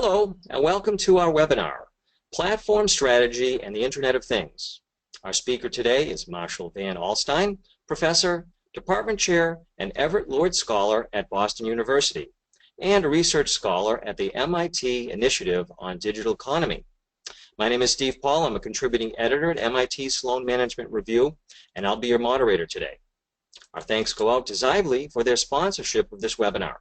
Hello, and welcome to our webinar, Platform Strategy and the Internet of Things. Our speaker today is Marshall Van Alstyne, Professor, Department Chair, and Everett Lord Scholar at Boston University, and a Research Scholar at the MIT Initiative on Digital Economy. My name is Steve Paul. I'm a contributing editor at MIT Sloan Management Review, and I'll be your moderator today. Our thanks go out to Xively for their sponsorship of this webinar.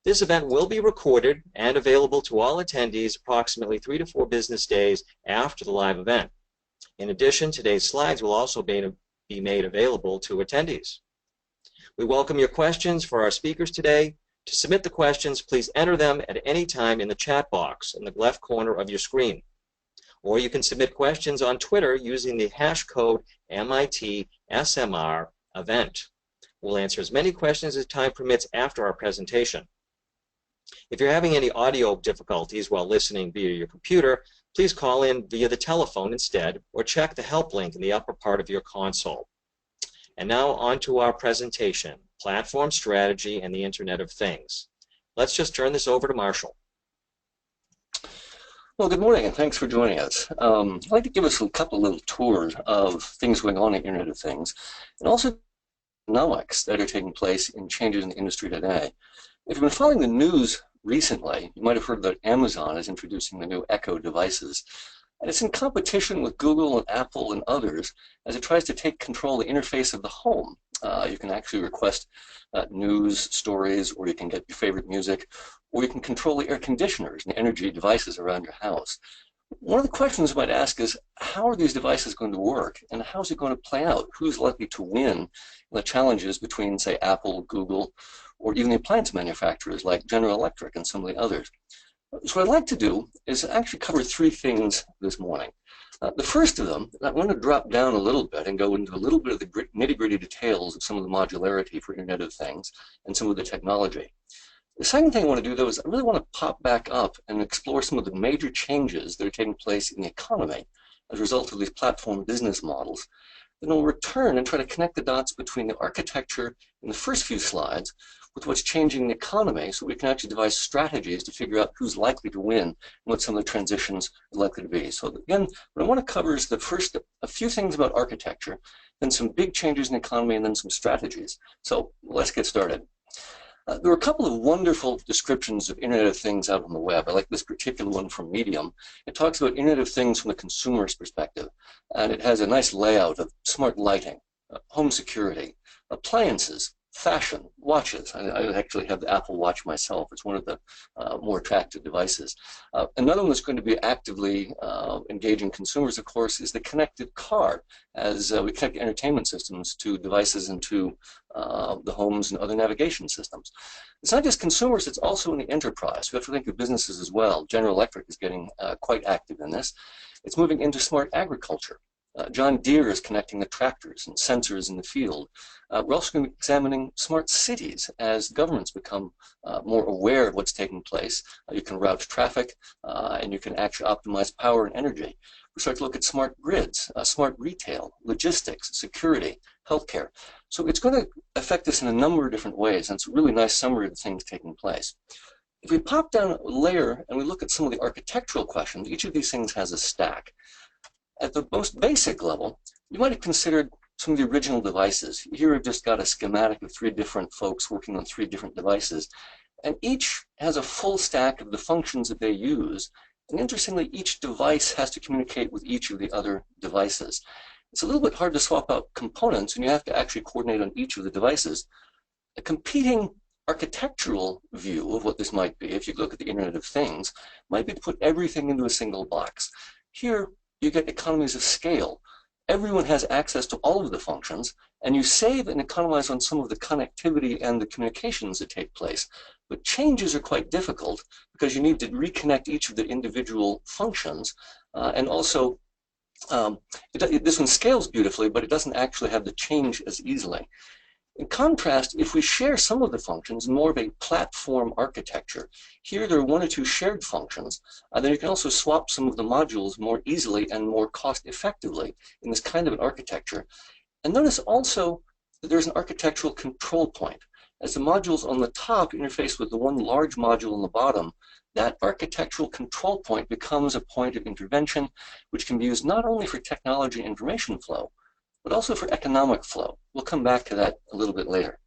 This event will be recorded and available to all attendees approximately 3 to 4 business days after the live event. In addition, today's slides will also be made available to attendees. We welcome your questions for our speakers today. To submit the questions, please enter them at any time in the chat box in the left corner of your screen. Or you can submit questions on Twitter using the hash code MITSMREvent. We'll answer as many questions as time permits after our presentation. If you're having any audio difficulties while listening via your computer, please call in via the telephone instead, or check the help link in the upper part of your console. And now on to our presentation, Platform Strategy and the Internet of Things. Let's just turn this over to Marshall. Well, good morning, and thanks for joining us. I'd like to give us a couple of little tours of things going on in the Internet of Things, and also economics that are taking place in changes in the industry today. If you've been following the news recently, you might have heard that Amazon is introducing the new Echo devices. And it's in competition with Google and Apple and others as it tries to take control of the interface of the home. You can actually request news stories, or you can get your favorite music, or you can control the air conditioners and the energy devices around your house. One of the questions you might ask is, how are these devices going to work, and how is it going to play out? Who's likely to win in the challenges between, say, Apple, Google, or even the appliance manufacturers like General Electric and some of the others? So what I'd like to do is actually cover 3 things this morning. The first of them, I want to drop down a little bit and go into a little bit of the nitty-gritty details of some of the modularity for Internet of Things and some of the technology. The second thing I want to do, though, is I really want to pop back up and explore some of the major changes that are taking place in the economy as a result of these platform business models. Then I'll return and try to connect the dots between the architecture in the first few slides with what's changing the economy, so we can actually devise strategies to figure out who's likely to win and what some of the transitions are likely to be. So again, what I want to cover is a few things about architecture, then some big changes in the economy, and then some strategies. So let's get started. There are a couple of wonderful descriptions of Internet of Things out on the web. I like this particular one from Medium. It talks about Internet of Things from the consumer's perspective, and it has a nice layout of smart lighting, home security, appliances, fashion, watches. I actually have the Apple Watch myself. It's one of the more attractive devices. Another one that's going to be actively engaging consumers, of course, is the connected car, as we connect entertainment systems to devices and to the homes and other navigation systems. It's not just consumers, it's also in the enterprise. We have to think of businesses as well. General Electric is getting quite active in this. It's moving into smart agriculture. John Deere is connecting the tractors and sensors in the field. We're also going to be examining smart cities as governments become more aware of what's taking place. You can route traffic, and you can actually optimize power and energy. We start to look at smart grids, smart retail, logistics, security, healthcare. So it's going to affect us in a number of different ways, and it's a really nice summary of the things taking place. If we pop down a layer and we look at some of the architectural questions, each of these things has a stack. At the most basic level, you might have considered some of the original devices. Here I've just got a schematic of 3 different folks working on 3 different devices, and each has a full stack of the functions that they use. And interestingly, each device has to communicate with each of the other devices. It's a little bit hard to swap out components, and you have to actually coordinate on each of the devices. A competing architectural view of what this might be, if you look at the Internet of Things, might be to put everything into a single box. Here, you get economies of scale. Everyone has access to all of the functions, and you save and economize on some of the connectivity and the communications that take place. But changes are quite difficult because you need to reconnect each of the individual functions, and also this one scales beautifully, but it doesn't actually have the change as easily. In contrast, if we share some of the functions in more of a platform architecture, here there are 1 or 2 shared functions, then you can also swap some of the modules more easily and more cost effectively in this kind of an architecture. And notice also that there's an architectural control point. As the modules on the top interface with the one large module on the bottom, that architectural control point becomes a point of intervention, which can be used not only for technology and information flow, but also for economic flow. We'll come back to that a little bit later.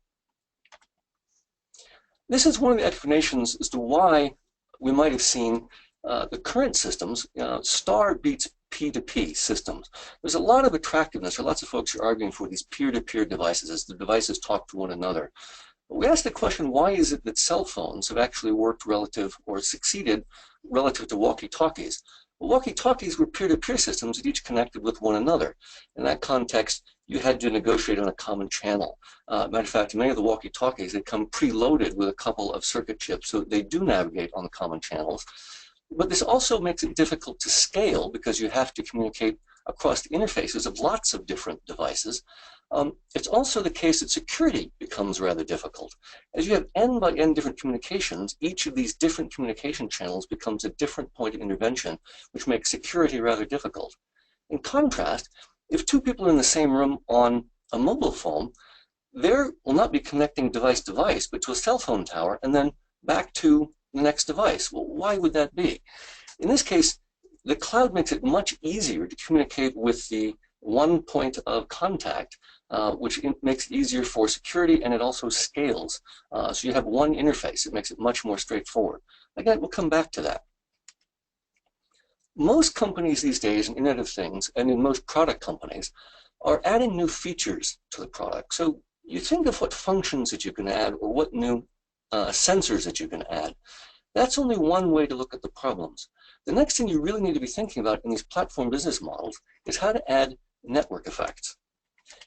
This is one of the explanations as to why we might have seen the current systems, star beats P2P systems. There's a lot of attractiveness, or lots of folks are arguing for these peer-to-peer devices as the devices talk to one another. But we ask the question, why is it that cell phones have actually worked relative or succeeded relative to walkie-talkies? Well, walkie-talkies were peer-to-peer systems that each connected with one another. In that context, you had to negotiate on a common channel. Matter of fact, many of the walkie-talkies, they come preloaded with a couple of circuit chips, so they do navigate on the common channels. But this also makes it difficult to scale because you have to communicate across the interfaces of lots of different devices. It's also the case that security becomes rather difficult. As you have n by n different communications, each of these different communication channels becomes a different point of intervention, which makes security rather difficult. In contrast, if two people are in the same room on a mobile phone, they will not be connecting device to device, but to a cell phone tower and then back to the next device. Well, why would that be? In this case, the cloud makes it much easier to communicate with the one point of contact, which makes it easier for security, and it also scales. So you have one interface. It makes it much more straightforward. Again, we'll come back to that. Most companies these days in Internet of Things, and in most product companies, are adding new features to the product. So you think of what functions that you can add or what new sensors that you can add. That's only one way to look at the problems. The next thing you really need to be thinking about in these platform business models is how to add network effects.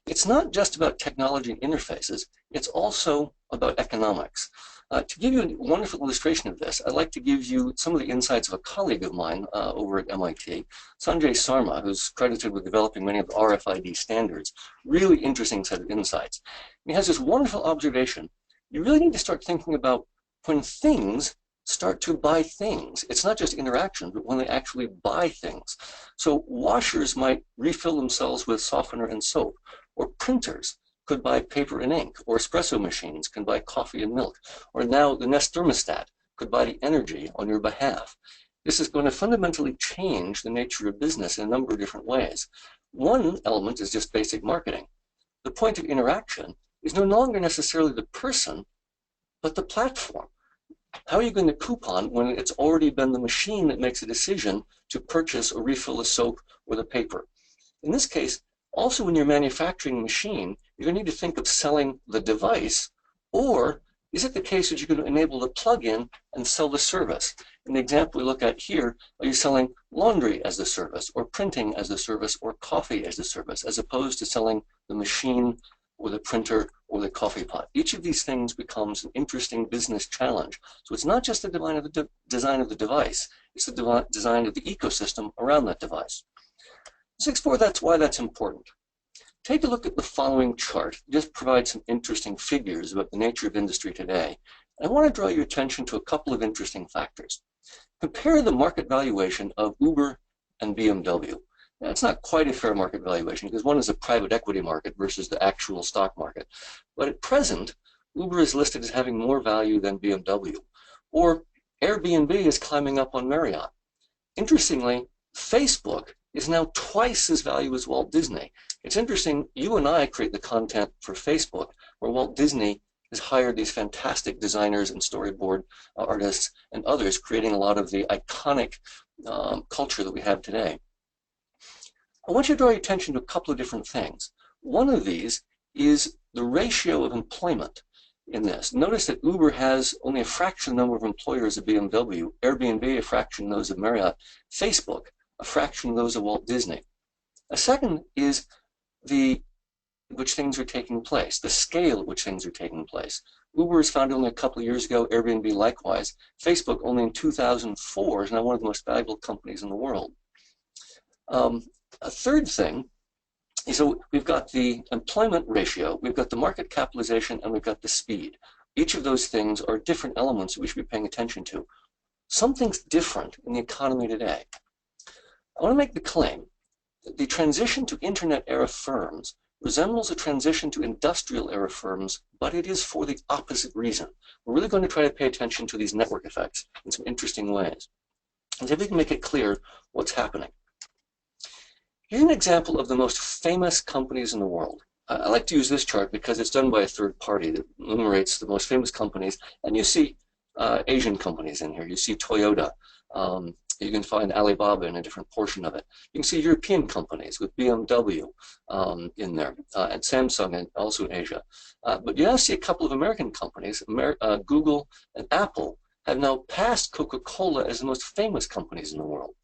It's not just about technology and interfaces, it's also about economics. To give you a wonderful illustration of this, I'd like to give you some of the insights of a colleague of mine over at MIT, Sanjay Sarma, who's credited with developing many of the RFID standards. Really interesting set of insights. He has this wonderful observation. You really need to start thinking about when things start to buy things. It's not just interaction, but when they actually buy things. So washers might refill themselves with softener and soap, or printers could buy paper and ink, or espresso machines can buy coffee and milk, or now the Nest thermostat could buy the energy on your behalf. This is going to fundamentally change the nature of business in a number of different ways. One element is just basic marketing. The point of interaction is no longer necessarily the person, but the platform. How are you going to coupon when it's already been the machine that makes a decision to purchase or refill the soap or the paper? In this case, also when you're manufacturing a machine, you're going to need to think of selling the device, or is it the case that you're going to enable the plug-in and sell the service? In the example we look at here, are you selling laundry as the service, or printing as the service, or coffee as the service, as opposed to selling the machine or the printer or the coffee pot? Each of these things becomes an interesting business challenge. So it's not just the design of the device, it's the design of the ecosystem around that device. Let's explore why that's important. Take a look at the following chart. It just provides some interesting figures about the nature of industry today. I want to draw your attention to a couple of interesting factors. Compare the market valuation of Uber and BMW. Now, it's not quite a fair market valuation because one is a private equity market versus the actual stock market. But at present, Uber is listed as having more value than BMW. Or Airbnb is climbing up on Marriott. Interestingly, Facebook is now twice as valuable as Walt Disney. It's interesting, you and I create the content for Facebook, where Walt Disney has hired these fantastic designers and storyboard artists and others, creating a lot of the iconic culture that we have today. I want you to draw your attention to a couple of different things. One of these is the ratio of employment in this. Notice that Uber has only a fraction of the number of employers of BMW, Airbnb a fraction of those of Marriott, Facebook a fraction of those of Walt Disney. A second is the which things are taking place, the scale at which things are taking place. Uber was founded only a couple of years ago, Airbnb likewise. Facebook only in 2004 is now one of the most valuable companies in the world. A third thing is, so we've got the employment ratio, we've got the market capitalization, and we've got the speed. Each of those things are different elements that we should be paying attention to. Something's different in the economy today. I want to make the claim that the transition to internet era firms resembles a transition to industrial era firms, but it is for the opposite reason. We're really going to try to pay attention to these network effects in some interesting ways, and see if we can make it clear what's happening. Here's an example of the most famous companies in the world. I like to use this chart because it's done by a third party that enumerates the most famous companies, and you see Asian companies in here. You see Toyota. You can find Alibaba in a different portion of it. You can see European companies with BMW in there, and Samsung, and also in Asia. But you now see a couple of American companies. Google and Apple have now passed Coca-Cola as the most famous companies in the world.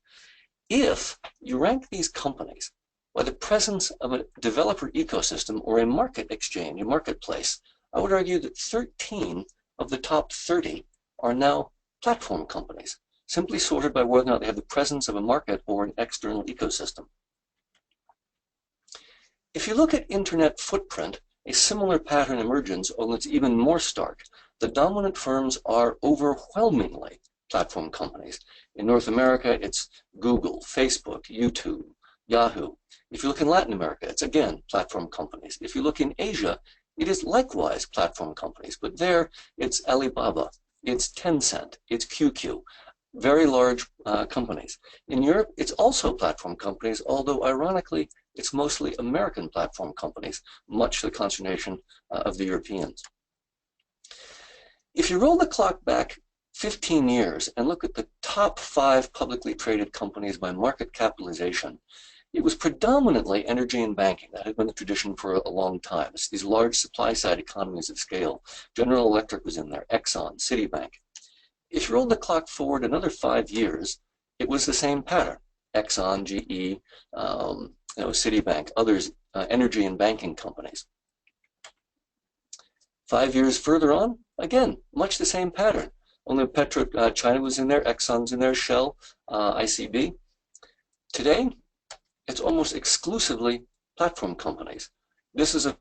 If you rank these companies by the presence of a developer ecosystem or a market exchange, a marketplace, I would argue that 13 of the top 30 are now platform companies, simply sorted by whether or not they have the presence of a market or an external ecosystem. If you look at internet footprint, a similar pattern emerges, although it's even more stark. The dominant firms are overwhelmingly platform companies. In North America, it's Google, Facebook, YouTube, Yahoo. If you look in Latin America, it's again platform companies. If you look in Asia, it is likewise platform companies, but there it's Alibaba, it's Tencent, it's QQ, very large companies. In Europe, it's also platform companies, although ironically, it's mostly American platform companies, much to the consternation of the Europeans. If you roll the clock back 15 years and look at the top 5 publicly traded companies by market capitalization, it was predominantly energy and banking. That had been the tradition for a long time. It's these large supply-side economies of scale. General Electric was in there, Exxon, Citibank. If you roll the clock forward another 5 years, it was the same pattern. Exxon, GE, Citibank, others, energy and banking companies. 5 years further on, again, much the same pattern. Only China was in there, Exxon's in there, Shell, ICB. Today, it's almost exclusively platform companies. This is a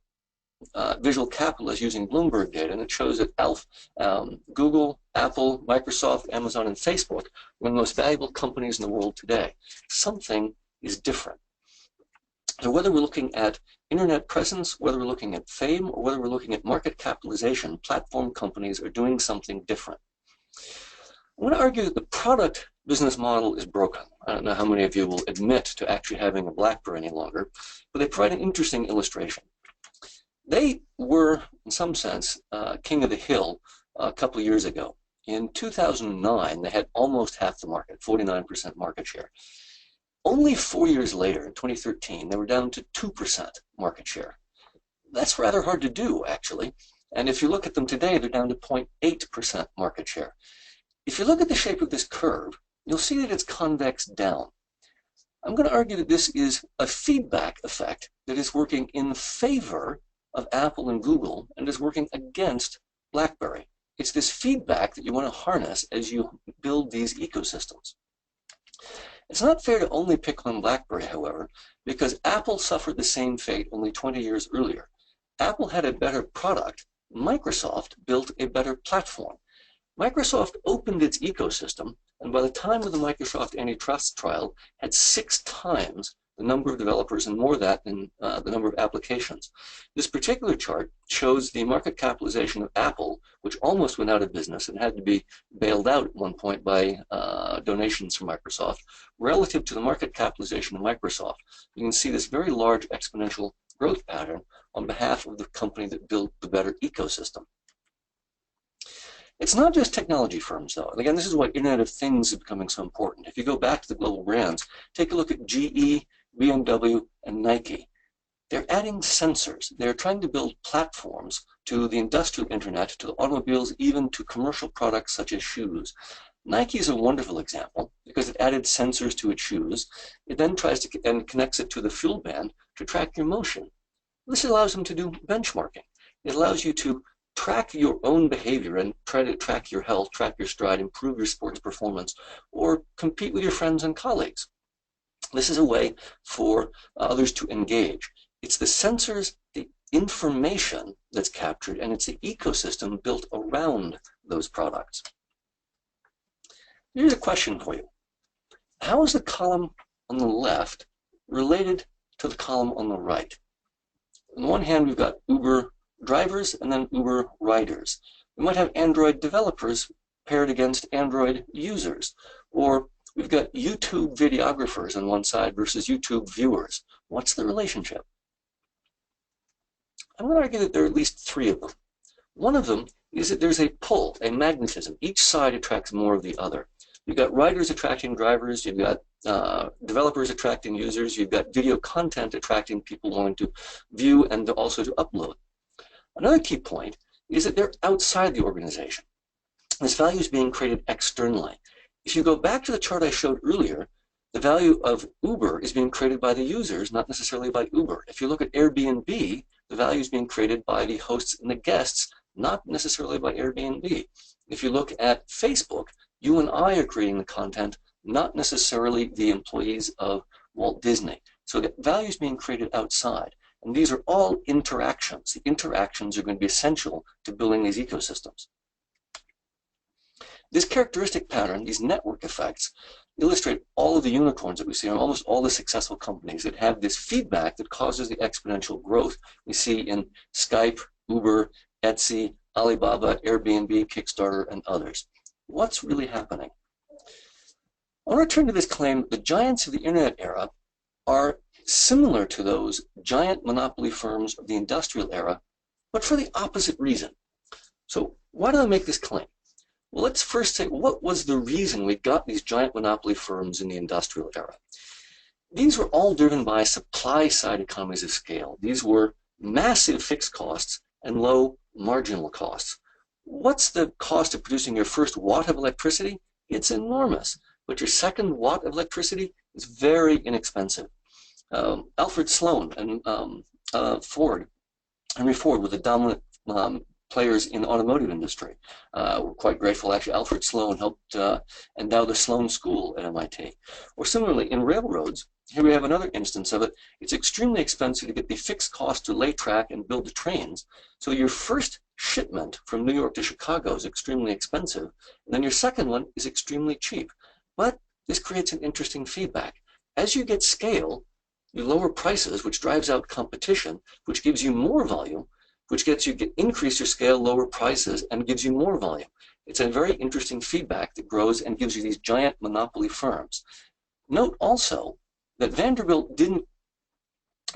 visual capitalist using Bloomberg data, and it shows that Google, Apple, Microsoft, Amazon, and Facebook are one of the most valuable companies in the world today. Something is different. So whether we're looking at internet presence, whether we're looking at fame, or whether we're looking at market capitalization, platform companies are doing something different. I want to argue that the product business model is broken. I don't know how many of you will admit to actually having a BlackBerry any longer, but they provide an interesting illustration. They were, in some sense, king of the hill a couple of years ago. In 2009, they had almost half the market, 49% market share. Only 4 years later, in 2013, they were down to 2% market share. That's rather hard to do, actually. And if you look at them today, they're down to 0.8% market share. If you look at the shape of this curve, you'll see that it's convex down. I'm going to argue that this is a feedback effect that is working in favor of Apple and Google and is working against BlackBerry. It's this feedback that you want to harness as you build these ecosystems. It's not fair to only pick on BlackBerry, however, because Apple suffered the same fate only 20 years earlier. Apple had a better product. Microsoft built a better platform. Microsoft opened its ecosystem, and by the time of the Microsoft antitrust trial, had 6 times the number of developers and more that than the number of applications. This particular chart shows the market capitalization of Apple, which almost went out of business and had to be bailed out at one point by donations from Microsoft, relative to the market capitalization of Microsoft. You can see this very large exponential growth pattern on behalf of the company that built the better ecosystem. It's not just technology firms, though. And again, this is why Internet of Things is becoming so important. If you go back to the global brands, take a look at GE, BMW, and Nike. They're adding sensors. They're trying to build platforms to the industrial internet, to the automobiles, even to commercial products such as shoes. Nike is a wonderful example because it added sensors to its shoes. It then tries to and connects it to the fuel band to track your motion. This allows them to do benchmarking. It allows you to track your own behavior and try to track your health, track your stride, improve your sports performance, or compete with your friends and colleagues. This is a way for others to engage. It's the sensors, the information that's captured, and it's the ecosystem built around those products. Here's a question for you. How is the column on the left related to the column on the right? On the one hand, we've got Uber drivers and then Uber riders. We might have Android developers paired against Android users. Or we've got YouTube videographers on one side versus YouTube viewers. What's the relationship? I'm going to argue that there are at least three of them. One of them is that there's a pull, a magnetism. Each side attracts more of the other. You've got riders attracting drivers, you've got developers attracting users, you've got video content attracting people wanting to view and also to upload. Another key point is that they're outside the organization. This value is being created externally. If you go back to the chart I showed earlier, the value of Uber is being created by the users, not necessarily by Uber. If you look at Airbnb, the value is being created by the hosts and the guests, not necessarily by Airbnb. If you look at Facebook, you and I are creating the content, not necessarily the employees of Walt Disney. So the value is being created outside. And these are all interactions. The interactions are going to be essential to building these ecosystems. This characteristic pattern, these network effects, illustrate all of the unicorns that we see in almost all the successful companies that have this feedback that causes the exponential growth we see in Skype, Uber, Etsy, Alibaba, Airbnb, Kickstarter, and others. What's really happening? I want to turn to this claim: the giants of the internet era are similar to those giant monopoly firms of the industrial era, but for the opposite reason. So why do I make this claim? Well, let's first say, what was the reason we got these giant monopoly firms in the industrial era? These were all driven by supply-side economies of scale. These were massive fixed costs and low marginal costs. What's the cost of producing your first watt of electricity? It's enormous, but your second watt of electricity is very inexpensive. Alfred Sloan and Henry Ford were the dominant players in the automotive industry. We're quite grateful. Actually, Alfred Sloan helped endow the Sloan School at MIT. Or similarly, in railroads, here we have another instance of it. It's extremely expensive to get the fixed cost to lay track and build the trains. So your first shipment from New York to Chicago is extremely expensive, and then your second one is extremely cheap. But this creates an interesting feedback. As you get scale, you lower prices, which drives out competition, which gives you more volume, which gets you increase your scale, lower prices, and gives you more volume. It's a very interesting feedback that grows and gives you these giant monopoly firms. Note also that Vanderbilt didn't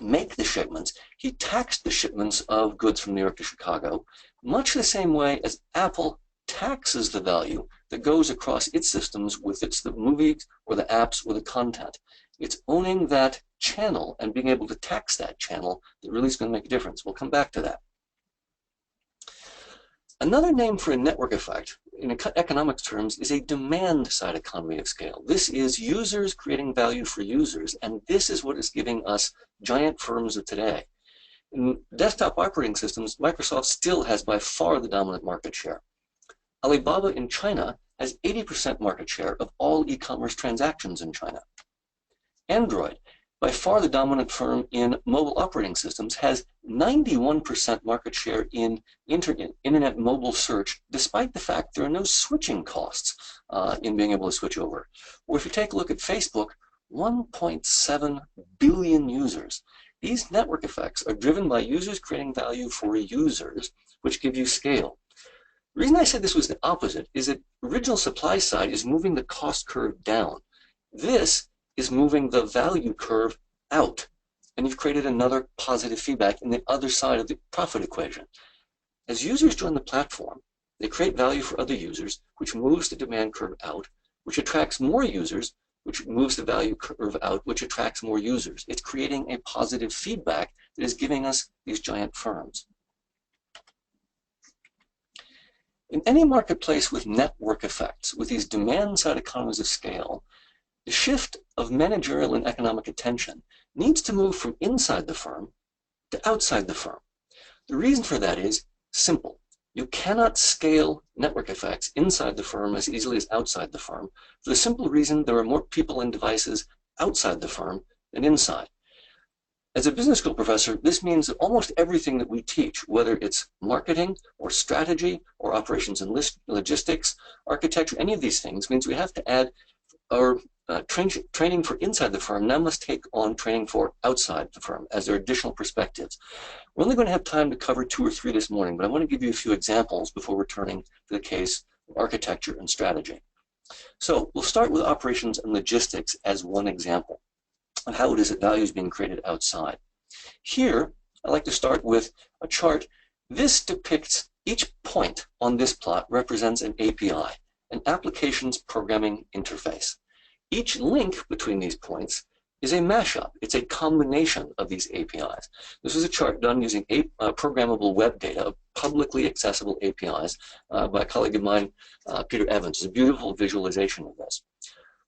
make the shipments. He taxed the shipments of goods from New York to Chicago, much the same way as Apple taxes the value that goes across its systems with the movies or the apps or the content. It's owning that channel and being able to tax that channel that really is going to make a difference. We'll come back to that. Another name for a network effect in economics terms is a demand-side economy of scale. This is users creating value for users, and this is what is giving us giant firms of today. In desktop operating systems, Microsoft still has by far the dominant market share. Alibaba in China has 80% market share of all e-commerce transactions in China. Android, by far the dominant firm in mobile operating systems, has 91% market share in internet mobile search, despite the fact there are no switching costs in being able to switch over. Or if you take a look at Facebook, 1.7 billion users. These network effects are driven by users creating value for users, which give you scale. The reason I said this was the opposite is that original supply side is moving the cost curve down. This is moving the value curve out, and you've created another positive feedback in the other side of the profit equation. As users join the platform, they create value for other users, which moves the demand curve out, which attracts more users, which moves the value curve out, which attracts more users. It's creating a positive feedback that is giving us these giant firms. In any marketplace with network effects, with these demand-side economies of scale, the shift of managerial and economic attention needs to move from inside the firm to outside the firm. The reason for that is simple. You cannot scale network effects inside the firm as easily as outside the firm, for the simple reason there are more people and devices outside the firm than inside. As a business school professor, this means that almost everything that we teach, whether it's marketing or strategy or operations and logistics, architecture, any of these things, means we have to add or training for inside the firm now must take on training for outside the firm as there are additional perspectives. We're only going to have time to cover 2 or 3 this morning, but I want to give you a few examples before returning to the case of architecture and strategy. So we'll start with operations and logistics as one example of how it is that value is being created outside. Here, I like to start with a chart. This depicts each point on this plot represents an API, an applications programming interface. Each link between these points is a mashup. It's a combination of these APIs. This is a chart done using programmable web data, publicly accessible APIs by a colleague of mine, Peter Evans. It's a beautiful visualization of this.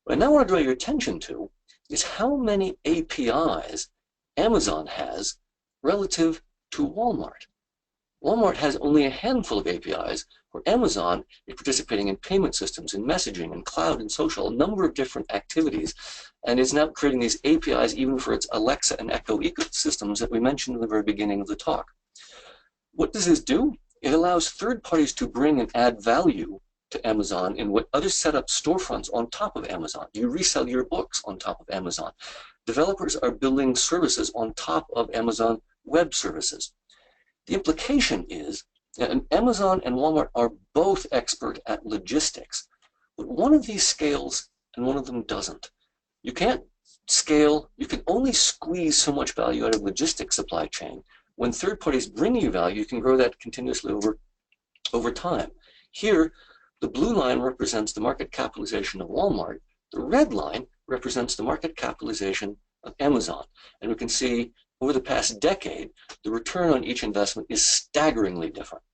What I now want to draw your attention to is how many APIs Amazon has relative to Walmart. Walmart has only a handful of APIs, where Amazon is participating in payment systems, in messaging, and cloud and social, a number of different activities, and is now creating these APIs even for its Alexa and Echo ecosystems that we mentioned in the very beginning of the talk. What does this do? It allows third parties to bring and add value to Amazon in what others set up storefronts on top of Amazon. You resell your books on top of Amazon. Developers are building services on top of Amazon Web Services. The implication is that Amazon and Walmart are both expert at logistics, but one of these scales and one of them doesn't. You can't scale, you can only squeeze so much value out of logistics supply chain. When third parties bring you value, you can grow that continuously over time. Here, the blue line represents the market capitalization of Walmart. The red line represents the market capitalization of Amazon. And we can see over the past decade, the return on each investment is staggeringly different,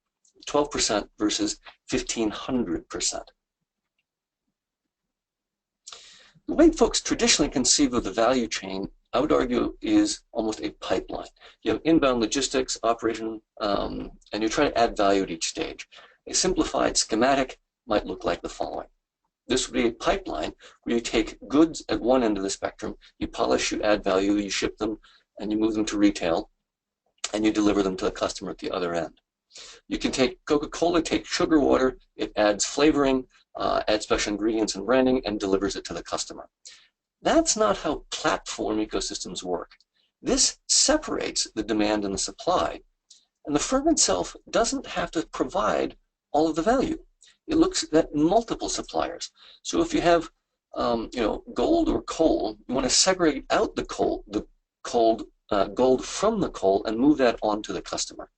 12% versus 1,500%. The way folks traditionally conceive of the value chain, I would argue, is almost a pipeline. You have inbound logistics, operation, and you try to add value at each stage. A simplified schematic might look like the following. This would be a pipeline where you take goods at one end of the spectrum, you polish, you add value, you ship them, and you move them to retail, and you deliver them to the customer at the other end. You can take Coca-Cola, take sugar water, it adds flavoring, adds special ingredients and branding, and delivers it to the customer. That's not how platform ecosystems work. This separates the demand and the supply, and the firm itself doesn't have to provide all of the value. It looks at multiple suppliers. So if you have gold or coal, you want to segregate out the gold from the coal and move that on to the customer.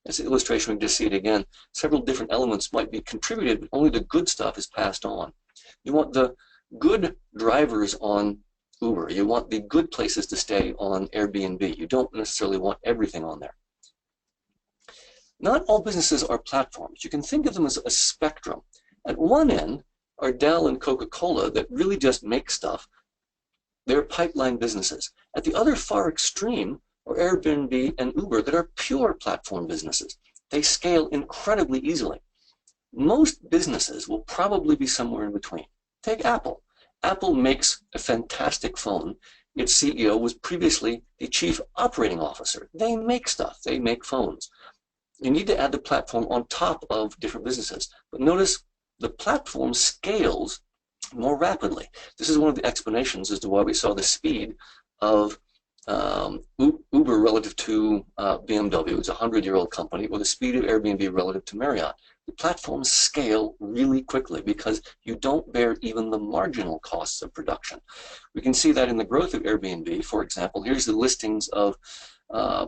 As an illustration, we just see it again. Several different elements might be contributed, but only the good stuff is passed on. You want the good drivers on Uber. You want the good places to stay on Airbnb. You don't necessarily want everything on there. Not all businesses are platforms. You can think of them as a spectrum. At one end are Dell and Coca-Cola that really just make stuff. They're pipeline businesses. At the other far extreme are Airbnb and Uber that are pure platform businesses. They scale incredibly easily. Most businesses will probably be somewhere in between. Take Apple. Apple makes a fantastic phone. Its CEO was previously the chief operating officer. They make stuff. They make phones. You need to add the platform on top of different businesses. But notice the platform scales more rapidly. This is one of the explanations as to why we saw the speed of Uber relative to BMW. It's a 100-year-old company, or the speed of Airbnb relative to Marriott. The platforms scale really quickly because you don't bear even the marginal costs of production. We can see that in the growth of Airbnb. For example, here's the listings of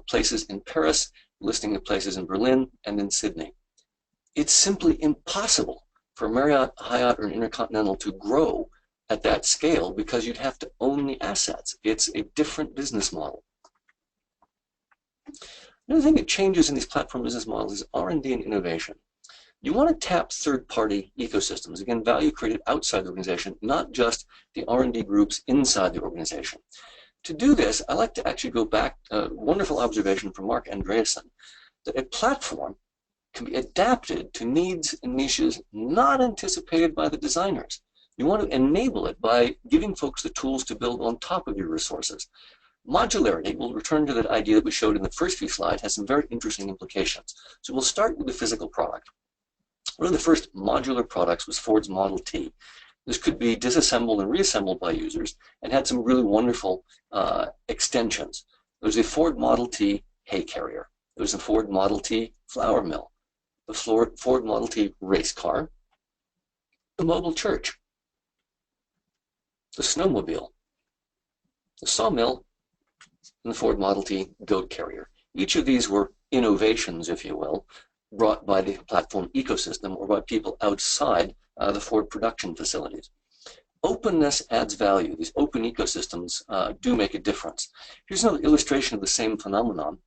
places in Paris, listing of places in Berlin and in Sydney. It's simply impossible for Marriott, Hyatt, or Intercontinental to grow at that scale because you'd have to own the assets. It's a different business model. Another thing that changes in these platform business models is R&D and innovation. You want to tap third-party ecosystems. Again, value created outside the organization, not just the R&D groups inside the organization. To do this, I like to actually go back to a wonderful observation from Mark Andreessen, that a platform can be adapted to needs and niches not anticipated by the designers. You want to enable it by giving folks the tools to build on top of your resources. Modularity, we'll return to that idea that we showed in the first few slides, has some very interesting implications. So we'll start with the physical product. One of the first modular products was Ford's Model T. This could be disassembled and reassembled by users and had some really wonderful extensions. There was a Ford Model T hay carrier. There was a Ford Model T flour mill, the Ford Model T race car, the mobile church, the snowmobile, the sawmill, and the Ford Model T goat carrier. Each of these were innovations, if you will, brought by the platform ecosystem or by people outside the Ford production facilities. Openness adds value. These open ecosystems do make a difference. Here's another illustration of the same phenomenon.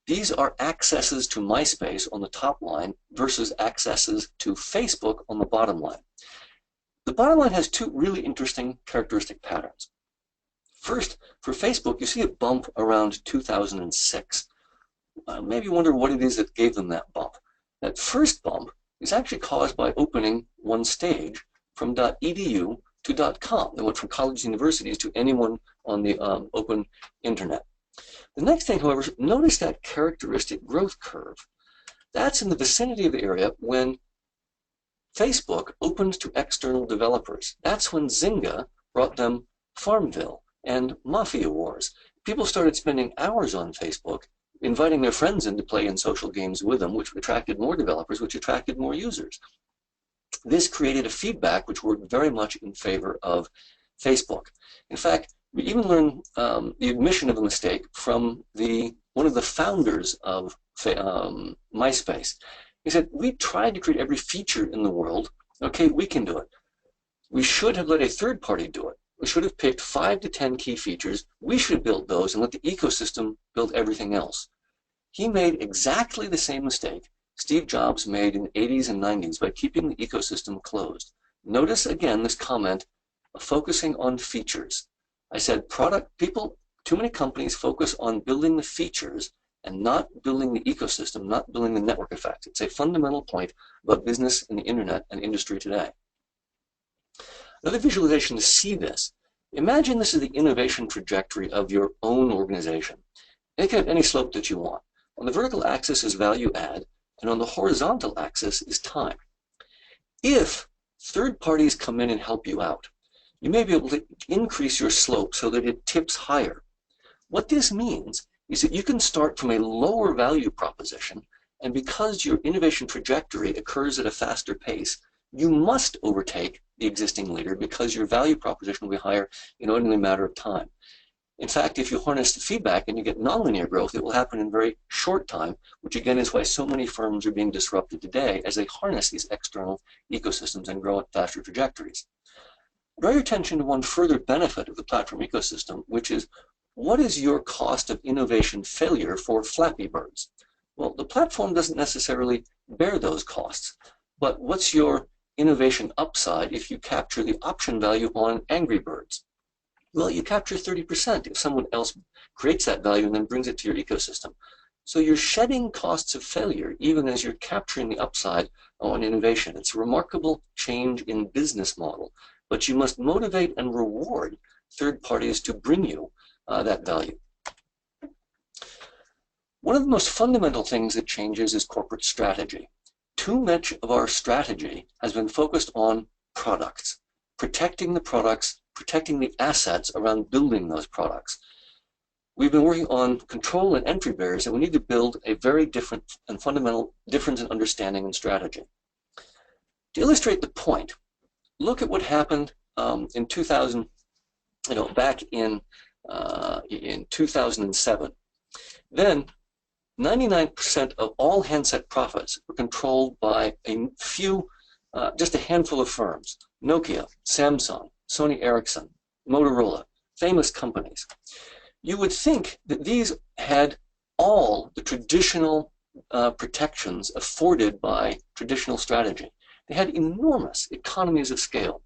These are accesses to MySpace on the top line versus accesses to Facebook on the bottom line. The bottom line has two really interesting characteristic patterns. First, for Facebook, you see a bump around 2006. Maybe you wonder what it is that gave them that bump. That first bump is actually caused by opening one stage from .edu to .com. They went from colleges and universities to anyone on the open internet. The next thing, however, notice that characteristic growth curve. That's in the vicinity of the area when Facebook opened to external developers. That's when Zynga brought them Farmville and Mafia Wars. People started spending hours on Facebook, inviting their friends in to play in social games with them, which attracted more developers, which attracted more users. This created a feedback which worked very much in favor of Facebook. In fact, we even learned the admission of a mistake from one of the founders of MySpace. He said, we tried to create every feature in the world. Okay, we can do it. We should have let a third party do it. We should have picked 5 to 10 key features. We should have built those and let the ecosystem build everything else. He made exactly the same mistake Steve Jobs made in the 80s and 90s by keeping the ecosystem closed. Notice again this comment of focusing on features. I said too many companies focus on building the features and not building the ecosystem, not building the network effect. It's a fundamental point about business and the internet and industry today. Another visualization to see this. Imagine this is the innovation trajectory of your own organization. It can have any slope that you want. On the vertical axis is value add, and on the horizontal axis is time. If third parties come in and help you out, you may be able to increase your slope so that it tips higher. What this means is that you can start from a lower value proposition, and because your innovation trajectory occurs at a faster pace, you must overtake the existing leader because your value proposition will be higher in only a matter of time. In fact, if you harness the feedback and you get nonlinear growth, it will happen in a very short time, which again is why so many firms are being disrupted today as they harness these external ecosystems and grow at faster trajectories. Draw your attention to one further benefit of the platform ecosystem, which is what is your cost of innovation failure for Flappy Birds? Well, the platform doesn't necessarily bear those costs, but what's your innovation upside if you capture the option value on Angry Birds? Well, you capture 30% if someone else creates that value and then brings it to your ecosystem. So you're shedding costs of failure even as you're capturing the upside on innovation. It's a remarkable change in business model, but you must motivate and reward third parties to bring you that value. One of the most fundamental things that changes is corporate strategy. Too much of our strategy has been focused on products, protecting the products, protecting the assets around building those products. We've been working on control and entry barriers, and we need to build a very different and fundamental difference in understanding and strategy. To illustrate the point, look at what happened in 2000, back in 2007. Then 99% of all handset profits were controlled by a few, just a handful of firms. Nokia, Samsung, Sony Ericsson, Motorola, famous companies. You would think that these had all the traditional protections afforded by traditional strategy. They had enormous economies of scale,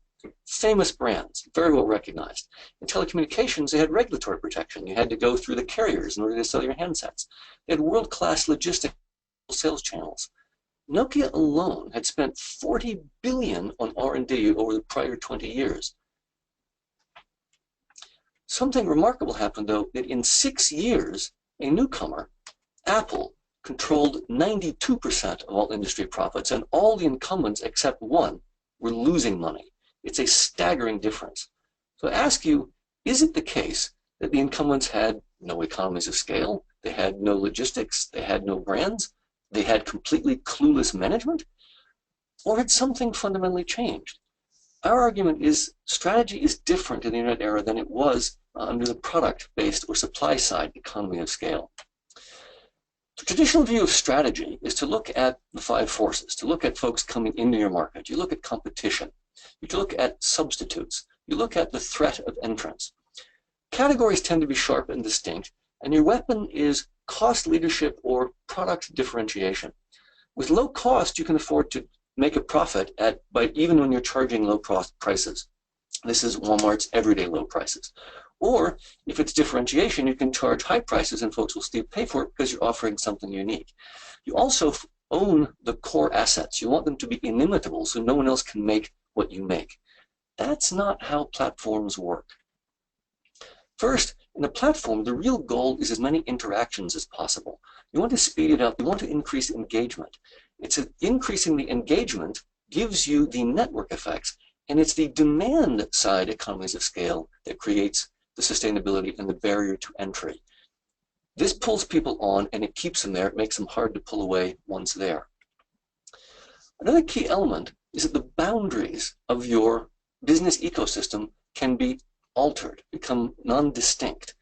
famous brands, very well recognized. In telecommunications, they had regulatory protection. You had to go through the carriers in order to sell your handsets. They had world-class logistics sales channels. Nokia alone had spent $40 billion on R&D over the prior 20 years. Something remarkable happened, though, that in 6 years, a newcomer, Apple, controlled 92% of all industry profits, and all the incumbents except one were losing money. It's a staggering difference. So I ask you, is it the case that the incumbents had no economies of scale, they had no logistics, they had no brands, they had completely clueless management, or had something fundamentally changed? Our argument is strategy is different in the internet era than it was under the product-based or supply-side economy of scale. The traditional view of strategy is to look at the five forces, to look at folks coming into your market. You look at competition. You look at substitutes. You look at the threat of entrance. Categories tend to be sharp and distinct, and your weapon is cost leadership or product differentiation. With low cost, you can afford to make a profit even when you're charging low cost prices. This is Walmart's everyday low prices. Or if it's differentiation, you can charge high prices and folks will still pay for it because you're offering something unique. You also own the core assets. You want them to be inimitable so no one else can make what you make. That's not how platforms work. First, in a platform, the real goal is as many interactions as possible. You want to speed it up. You want to increase engagement. Increasing the engagement gives you the network effects, and it's the demand side economies of scale that creates the sustainability and the barrier to entry. This pulls people on and it keeps them there. It makes them hard to pull away once there. Another key element is that the boundaries of your business ecosystem can be altered, become non-distinct.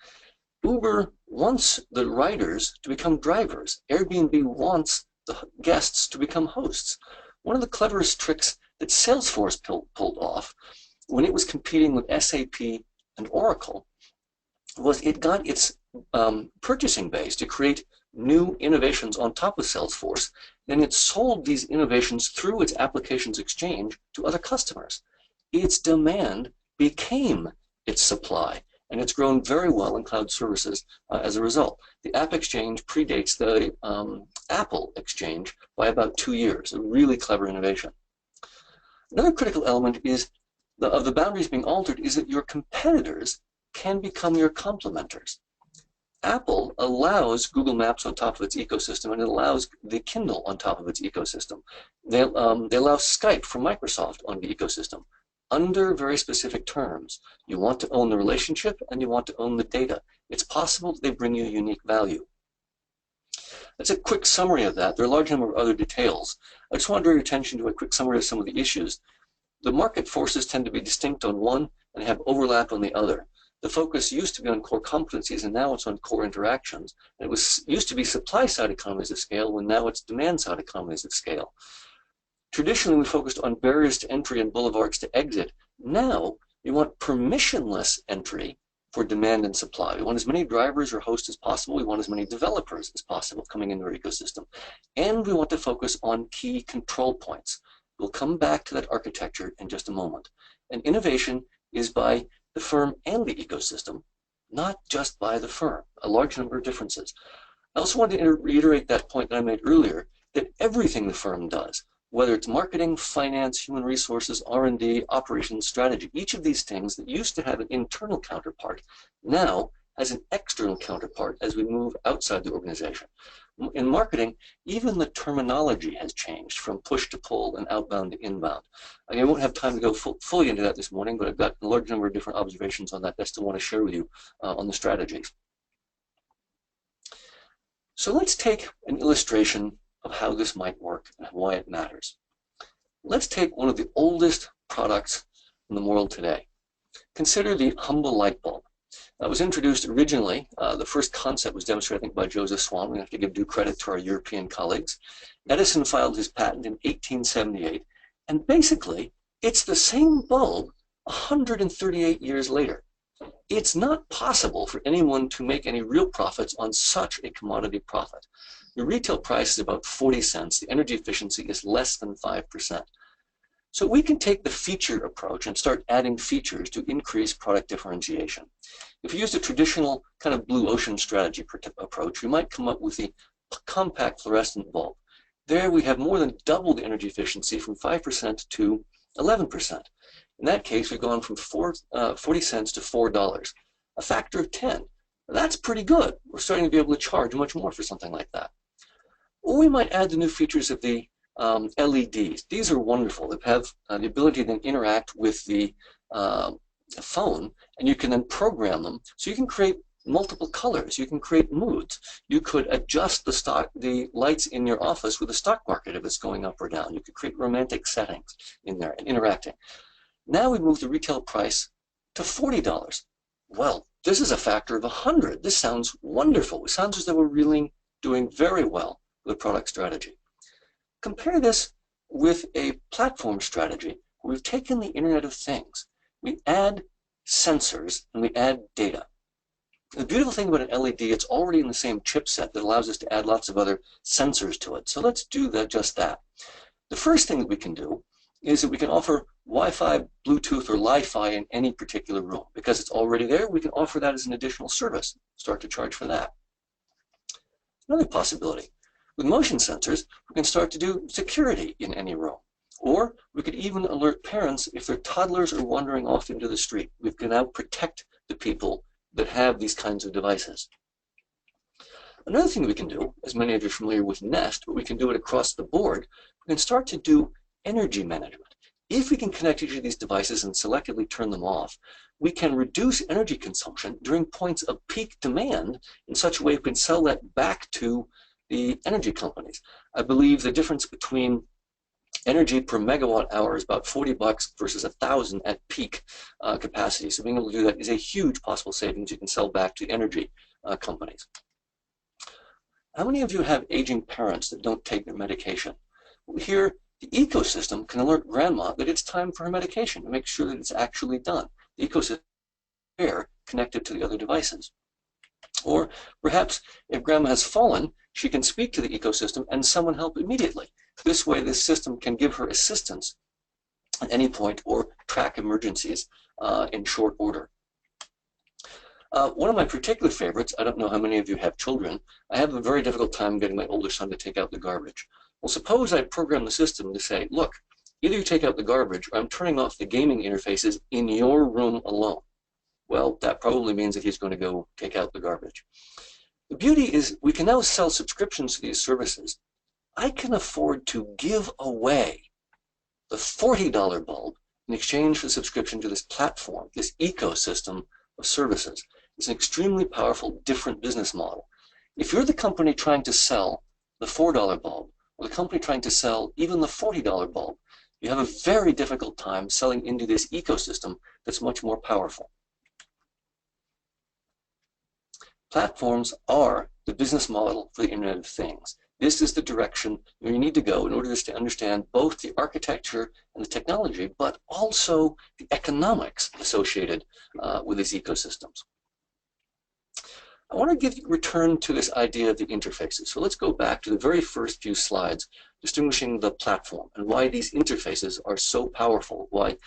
Uber wants the riders to become drivers. Airbnb wants the guests to become hosts. One of the cleverest tricks that Salesforce pulled off when it was competing with SAP and Oracle was it got its purchasing base to create new innovations on top of Salesforce. Then it sold these innovations through its applications exchange to other customers. Its demand became its supply, and it's grown very well in cloud services as a result. The App Exchange predates the Apple Exchange by about 2 years, a really clever innovation. Another critical element is of the boundaries being altered is that your competitors can become your complementers. Apple allows Google Maps on top of its ecosystem, and it allows the Kindle on top of its ecosystem. They allow Skype from Microsoft on the ecosystem under very specific terms. You want to own the relationship, and you want to own the data. It's possible that they bring you unique value. That's a quick summary of that. There are a large number of other details. I just want to draw your attention to a quick summary of some of the issues. The market forces tend to be distinct on one and have overlap on the other. The focus used to be on core competencies, and now it's on core interactions. And it used to be supply-side economies of scale, when now it's demand-side economies of scale. Traditionally, we focused on barriers to entry and boulevards to exit. Now, we want permissionless entry for demand and supply. We want as many drivers or hosts as possible. We want as many developers as possible coming into our ecosystem. And we want to focus on key control points. We'll come back to that architecture in just a moment. And innovation is by the firm and the ecosystem, not just by the firm, a large number of differences. I also want to reiterate that point that I made earlier, that everything the firm does, whether it's marketing, finance, human resources, R&D, operations, strategy, each of these things that used to have an internal counterpart now has an external counterpart as we move outside the organization. In marketing, even the terminology has changed from push to pull and outbound to inbound. I won't have time to go fully into that this morning, but I've got a large number of different observations on that I still want to share with you on the strategies. So let's take an illustration of how this might work and why it matters. Let's take one of the oldest products in the world today. Consider the humble light bulb. It was introduced originally, the first concept was demonstrated, I think, by Joseph Swan. We have to give due credit to our European colleagues. Edison filed his patent in 1878, and basically, it's the same bulb 138 years later. It's not possible for anyone to make any real profits on such a commodity profit. The retail price is about 40 cents. The energy efficiency is less than 5%. So we can take the feature approach and start adding features to increase product differentiation. If you used a traditional kind of blue ocean strategy approach, we might come up with the compact fluorescent bulb. There we have more than double the energy efficiency from 5% to 11%. In that case, we've gone from 40 cents to $4, a factor of 10. That's pretty good. We're starting to be able to charge much more for something like that. Or we might add the new features of the LEDs. These are wonderful. They have the ability to then interact with the phone, and you can then program them so you can create multiple colors. You can create moods. You could adjust the lights in your office with the stock market if it's going up or down. You could create romantic settings in there and interacting. Now we move the retail price to $40. Well, this is a factor of 100. This sounds wonderful. It sounds as though we're really doing very well with a product strategy. Compare this with a platform strategy where we've taken the Internet of Things. We add sensors and we add data. The beautiful thing about an LED, it's already in the same chipset that allows us to add lots of other sensors to it. So let's do just that. The first thing that we can do is that we can offer Wi-Fi, Bluetooth, or Li-Fi in any particular room. Because it's already there, we can offer that as an additional service. Start to charge for that. Another possibility. With motion sensors, we can start to do security in any room. Or we could even alert parents if their toddlers are wandering off into the street. We can now protect the people that have these kinds of devices. Another thing that we can do, as many of you are familiar with Nest, but we can do it across the board, we can start to do energy management. If we can connect each of these devices and selectively turn them off, we can reduce energy consumption during points of peak demand in such a way we can sell that back to the energy companies. I believe the difference between energy per megawatt hour is about $40 versus 1,000 at peak capacity. So being able to do that is a huge possible savings you can sell back to energy companies. How many of you have aging parents that don't take their medication? Well, here, the ecosystem can alert grandma that it's time for her medication to make sure that it's actually done. The ecosystem is there, connected to the other devices. Or perhaps if grandma has fallen, she can speak to the ecosystem and someone help immediately. This way, this system can give her assistance at any point or track emergencies in short order. One of my particular favorites, I don't know how many of you have children, I have a very difficult time getting my older son to take out the garbage. Well, suppose I program the system to say, look, either you take out the garbage or I'm turning off the gaming interfaces in your room alone. Well, that probably means that he's going to go take out the garbage. The beauty is we can now sell subscriptions to these services. I can afford to give away the $40 bulb in exchange for the subscription to this platform, this ecosystem of services. It's an extremely powerful, different business model. If you're the company trying to sell the $4 bulb, or the company trying to sell even the $40 bulb, you have a very difficult time selling into this ecosystem that's much more powerful. Platforms are the business model for the Internet of Things. This is the direction where you need to go in order to understand both the architecture and the technology, but also the economics associated with these ecosystems. I want to return to this idea of the interfaces. So let's go back to the very first few slides distinguishing the platform and why these interfaces are so powerful, why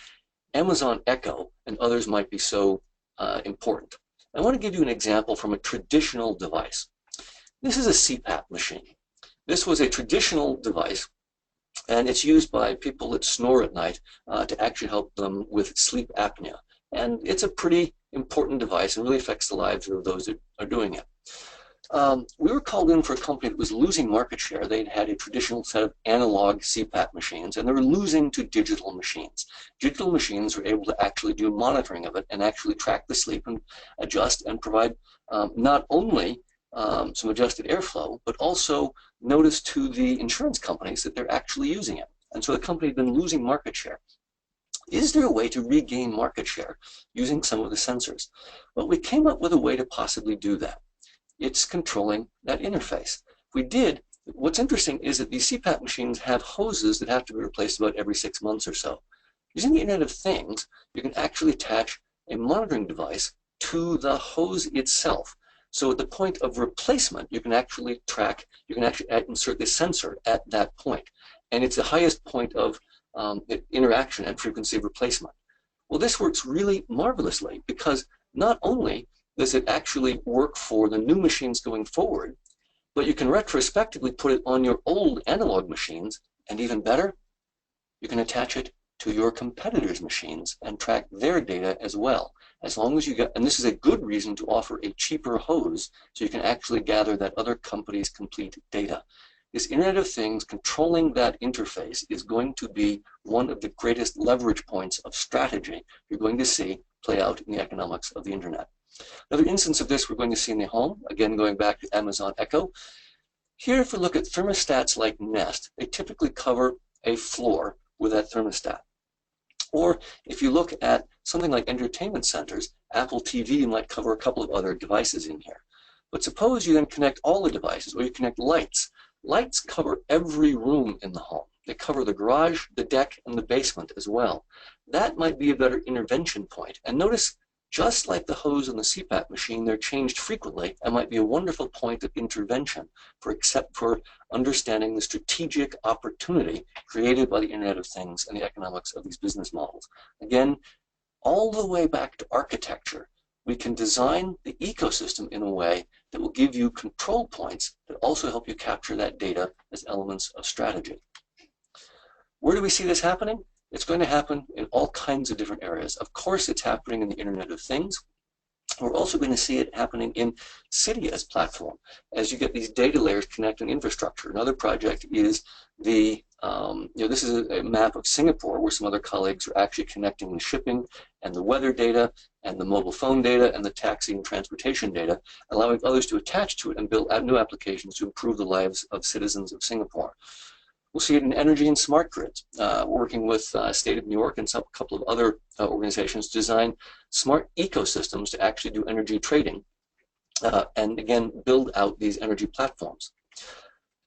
Amazon Echo and others might be so important. I want to give you an example from a traditional device. This is a CPAP machine. This was a traditional device, and it's used by people that snore at night to actually help them with sleep apnea. And it's a pretty important device and really affects the lives of those that are doing it. We were called in for a company that was losing market share. They'd had a traditional set of analog CPAP machines, and they were losing to digital machines. Digital machines were able to actually do monitoring of it and actually track the sleep and adjust and provide not only some adjusted airflow, but also notice to the insurance companies that they're actually using it. And so the company had been losing market share. Is there a way to regain market share using some of the sensors? Well, we came up with a way to possibly do that. It's controlling that interface. If we did, what's interesting is that these CPAP machines have hoses that have to be replaced about every 6 months or so. Using the Internet of Things, you can actually attach a monitoring device to the hose itself. So at the point of replacement, you can actually track, you can actually insert the sensor at that point. And it's the highest point of interaction and frequency of replacement. Well, this works really marvelously because not only does it actually work for the new machines going forward, but you can retrospectively put it on your old analog machines, and even better, you can attach it to your competitors' machines and track their data as well. As long as you get, and this is a good reason to offer a cheaper hose so you can actually gather that other company's complete data. this Internet of Things, controlling that interface, is going to be one of the greatest leverage points of strategy you're going to see play out in the economics of the Internet. Another instance of this we're going to see in the home, again going back to Amazon Echo. Here, if we look at thermostats like Nest, they typically cover a floor with that thermostat. Or if you look at something like entertainment centers, Apple TV might cover a couple of other devices in here. But suppose you then connect all the devices, or you connect lights. Lights cover every room in the home. They cover the garage, the deck, and the basement as well. That might be a better intervention point. And notice, just like the hose on the CPAP machine, they're changed frequently and might be a wonderful point of intervention for understanding the strategic opportunity created by the Internet of Things and the economics of these business models. Again, all the way back to architecture, we can design the ecosystem in a way that will give you control points that also help you capture that data as elements of strategy. Where do we see this happening? It's going to happen in all kinds of different areas. Of course, it's happening in the Internet of Things. We're also going to see it happening in Cydia's platform as you get these data layers connecting infrastructure. Another project is the, this is a map of Singapore where some other colleagues are actually connecting the shipping and the weather data and the mobile phone data and the taxi and transportation data, allowing others to attach to it and build new applications to improve the lives of citizens of Singapore. We'll see it in energy and smart grids, working with State of New York and a couple of other organizations to design smart ecosystems to actually do energy trading and, again, build out these energy platforms.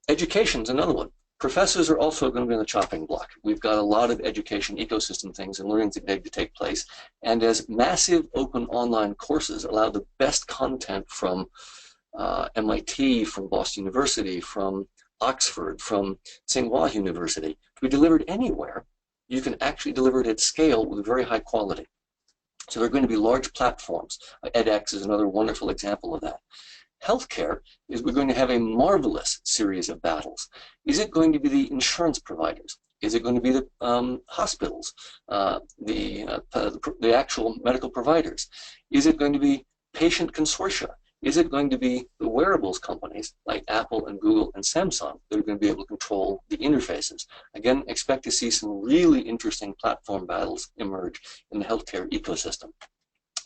Education is another one. Professors are also going to be on the chopping block. We've got a lot of education ecosystem things and learning to take place. And as massive open online courses allow the best content from MIT, from Boston University, from Oxford, from Tsinghua University, to be delivered anywhere, you can actually deliver it at scale with very high quality. So there are going to be large platforms. edX is another wonderful example of that. Healthcare is we're going to have a marvelous series of battles. Is it going to be the insurance providers? Is it going to be the hospitals, the actual medical providers? Is it going to be patient consortia? Is it going to be the wearables companies like Apple and Google and Samsung that are going to be able to control the interfaces? Again, expect to see some really interesting platform battles emerge in the healthcare ecosystem.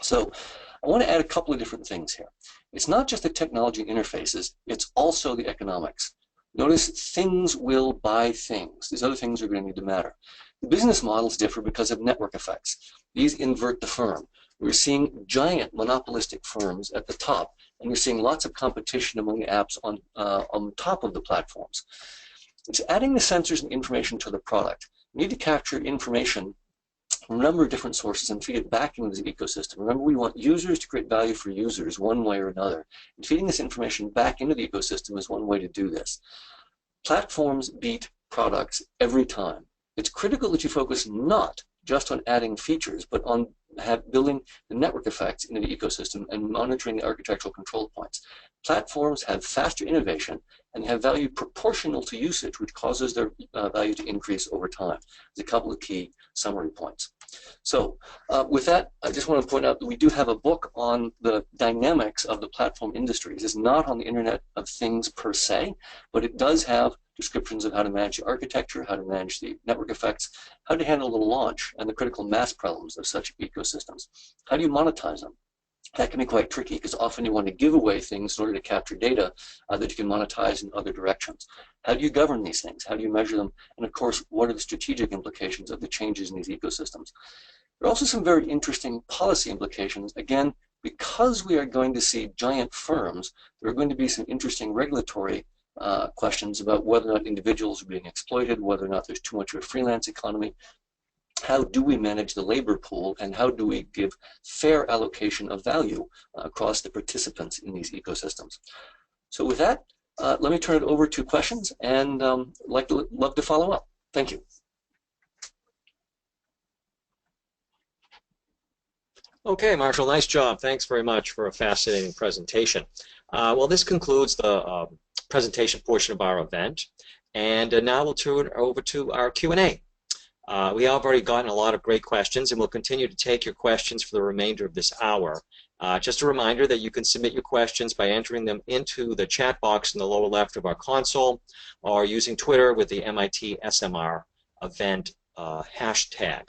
So I want to add a couple of different things here. It's not just the technology interfaces, it's also the economics. Notice things will buy things. These other things are going to need to matter. The business models differ because of network effects. These invert the firm. We're seeing giant monopolistic firms at the top, and we're seeing lots of competition among the apps on top of the platforms. It's adding the sensors and information to the product. We need to capture information from a number of different sources and feed it back into the ecosystem. Remember, we want users to create value for users one way or another. And feeding this information back into the ecosystem is one way to do this. Platforms beat products every time. It's critical that you focus not just on adding features, but on building the network effects into the ecosystem and monitoring the architectural control points. Platforms have faster innovation and have value proportional to usage, which causes their value to increase over time. There's a couple of key summary points. So with that, I just want to point out that we do have a book on the dynamics of the platform industries. It's not on the Internet of Things per se, but it does have descriptions of how to manage the architecture, how to manage the network effects, how to handle the launch and the critical mass problems of such ecosystems. How do you monetize them? That can be quite tricky because often you want to give away things in order to capture data that you can monetize in other directions. How do you govern these things? How do you measure them? And of course, what are the strategic implications of the changes in these ecosystems? There are also some very interesting policy implications. Again, because we are going to see giant firms, there are going to be some interesting regulatory questions about whether or not individuals are being exploited, whether or not there's too much of a freelance economy. How do we manage the labor pool, and how do we give fair allocation of value across the participants in these ecosystems? So with that, let me turn it over to questions, and love to follow up. Thank you. Okay, Marshall, nice job. Thanks very much for a fascinating presentation. Well, this concludes the presentation portion of our event, and now we'll turn it over to our Q&A. We have already gotten a lot of great questions, and we'll continue to take your questions for the remainder of this hour. Just a reminder that you can submit your questions by entering them into the chat box in the lower left of our console or using Twitter with the MIT SMR event hashtag.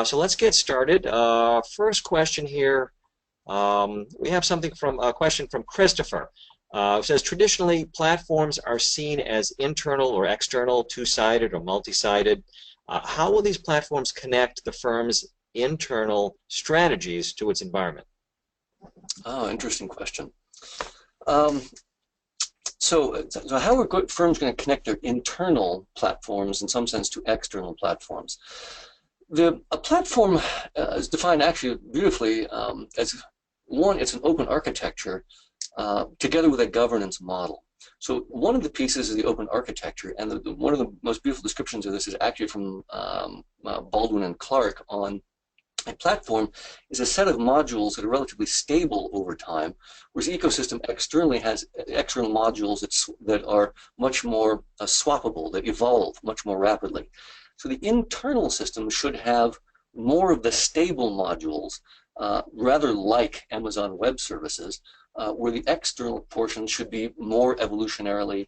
So let's get started. First question here. We have a question from Christopher. It says, traditionally, platforms are seen as internal or external, two-sided or multi-sided. How will these platforms connect the firm's internal strategies to its environment? Oh, interesting question. So how are firms going to connect their internal platforms, in some sense, to external platforms? A platform is defined actually beautifully as one, it's an open architecture together with a governance model. So one of the pieces is the open architecture, and one of the most beautiful descriptions of this is actually from Baldwin and Clark on a platform is a set of modules that are relatively stable over time, whereas ecosystem externally has external modules that are much more swappable, that evolve much more rapidly. So the internal system should have more of the stable modules, rather like Amazon Web Services, where the external portion should be more evolutionarily